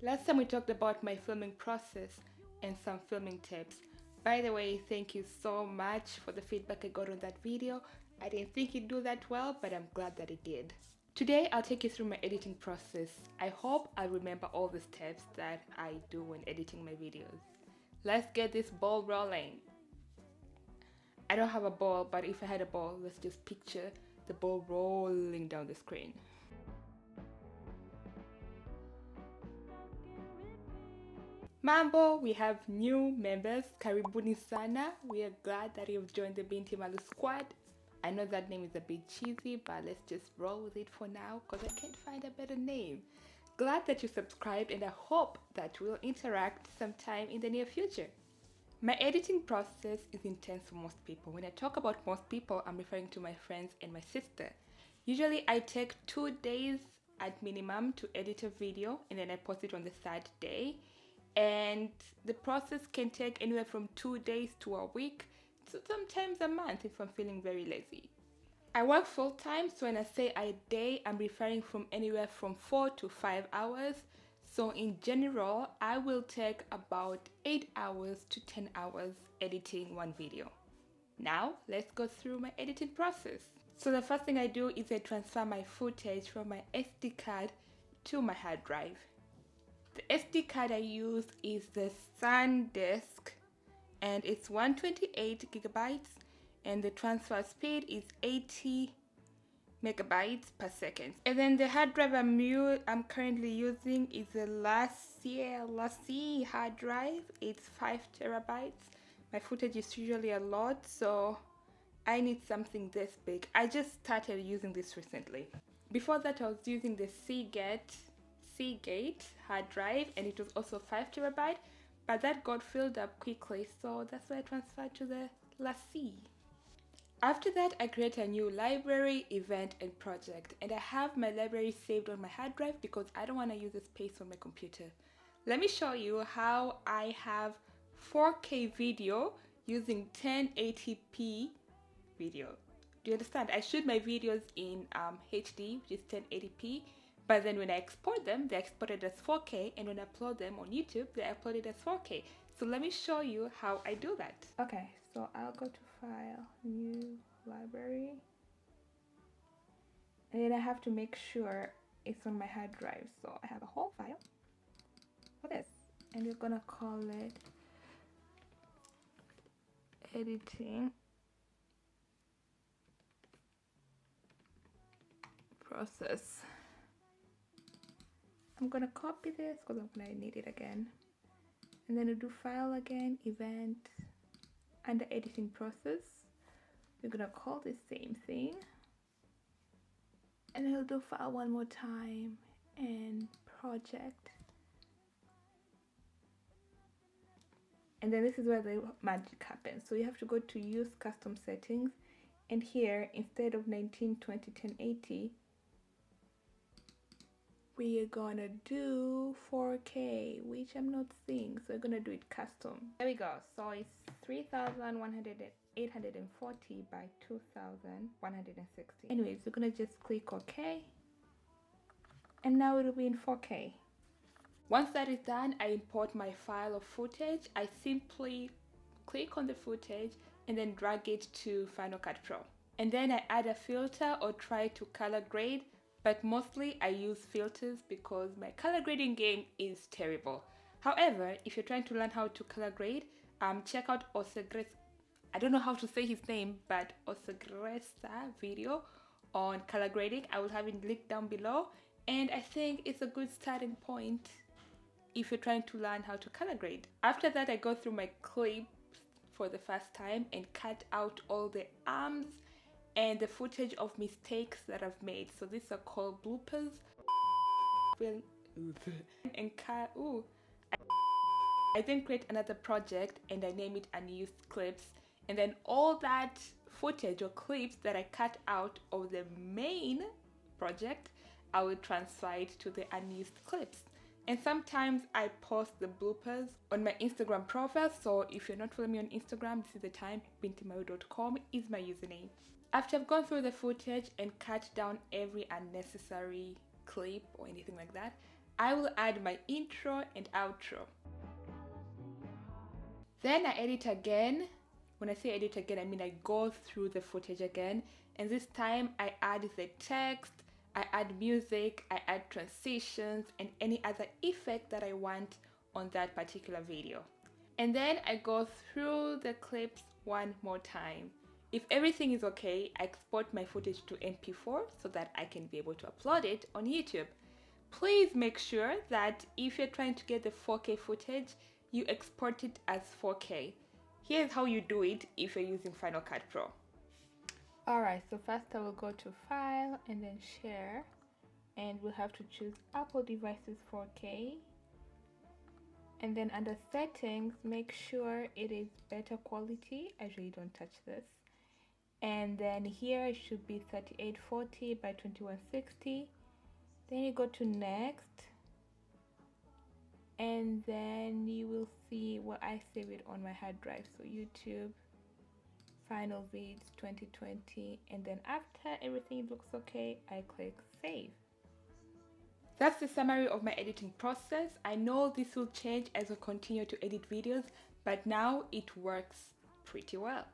Last time we talked about my filming process and some filming tips. By the way, thank you so much for the feedback I got on that video. I didn't think it'd do that well, but I'm glad that it did. Today, I'll take you through my editing process. I hope I'll remember all the steps that I do when editing my videos. Let's get this ball rolling. I don't have a ball, but if I had a ball, let's just picture the ball rolling down the screen. Mambo, we have new members. Karibuni sana. We are glad that you've joined the bintimalu squad. I know that name is a bit cheesy, but let's just roll with it for now because I can't find a better name. Glad that you subscribed, and I hope that we'll interact sometime in the near future. My editing process is intense for most people. When I talk about most people, I'm referring to my friends and my sister. Usually I take 2 days at minimum to edit a video, and then I post it on the 3rd day. And the process can take anywhere from 2 days to a week, so sometimes a month if I'm feeling very lazy. I work full time, so when I say a day, I'm referring from anywhere from 4 to 5 hours. So in general, I will take about 8 hours to 10 hours editing one video. Now, let's go through my editing process. So the first thing I do is I transfer my footage from my SD card to my hard drive. The SD card I use is the SanDisk, and it's 128 gigabytes, and the transfer speed is 80 megabytes per second. And then the hard drive I'm currently using is the 𝚜𝚑𝚎𝚛𝚎𝚜 hard drive. It's 5 terabytes. My footage is usually a lot, so I need something this big. I just started using this recently. Before that, I was using the 𝚜𝚑𝚎𝚜 hard drive, and it was also 5 terabytes, but that got filled up quickly, so that's why I transferred to the 𝚜𝚜𝚎. After that, I create a new library, event, and project, and I have my library saved on my hard drive because I don't want to use the space on my computer. Let me show you how I have 4K video using 1080p video. Do you understand? I shoot my videos in HD, which is 1080p, but then when I export them, they're exported as 4K, and when I upload them on YouTube, they're uploaded as 4K. So let me show you how I do that. Okay, so I'll go to File, New Library, and then I have to make sure it's on my hard drive. So I have a whole file for this, and we're gonna call it Editing Process. I'm gonna copy this because I'm gonna need it again, and then we'll do File again, Event, under Editing Process. We're gonna call this same thing, and then we'll do File one more time and Project, and then this is where the magic happens. So you have to go to Use Custom Settings, and here instead of 1920 1080, we are gonna do 4K, which I'm not seeing, so we're gonna do it custom. There we go. So it's 3840 by 2160. Anyways, we're gonna just click OK, and now it'll be in 4K. Once that is done, I import my file of footage. I simply click on the footage and then drag it to Final Cut Pro, and then I add a filter or try to color grade. But mostly I use filters because my color grading game is terrible. However, if you're trying to learn how to color grade, check out 𝚜𝚐𝚑𝚎. I don't know how to say his name, but 𝚜𝚐𝚑𝚎 video on color grading. I will have it linked down below, and I think it's a good starting point if you're trying to learn how to color grade. After that, I go through my clips for the first time and cut out all the arms and the footage of mistakes that I've made. So these are called bloopers. And I then create another project and I name it Unused Clips, and then all that footage or clips that I cut out of the main project, I will transfer it to the unused clips. And sometimes I post the bloopers on my Instagram profile, so if you're not following me on Instagram, this is the time. bintimalu.com is my username. After I've gone through the footage and cut down every unnecessary clip or anything like that, I will add my intro and outro. Then I edit again. When I say edit again, I mean I go through the footage again, and this time I add the text, I add music, I add transitions, and any other effect that I want on that particular video. And then I go through the clips one more time. If everything is okay, I export my footage to MP4 so that I can be able to upload it on YouTube. Please make sure that if you're trying to get the 4K footage, you export it as 4K. Here's how you do it if you're using Final Cut Pro. Alright, so first I will go to File and then Share, and we'll have to choose Apple devices 4K. And then under Settings, make sure it is better quality. I really don't touch this. And then here it should be 3840 by 2160. Then you go to Next, and then you will see what I save it on my hard drive. So YouTube, Final Vids 2020, and then after everything looks okay, I click Save. That's the summary of my editing process. I know this will change as I continue to edit videos, but now it works pretty well.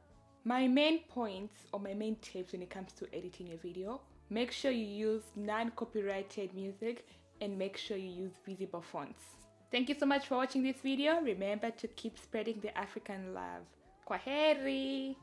My main points or my main tips when it comes to editing a video: make sure you use non-copyrighted music and make sure you use visible fonts. Thank you so much for watching this video. Remember to keep spreading the African love. Kwaheri!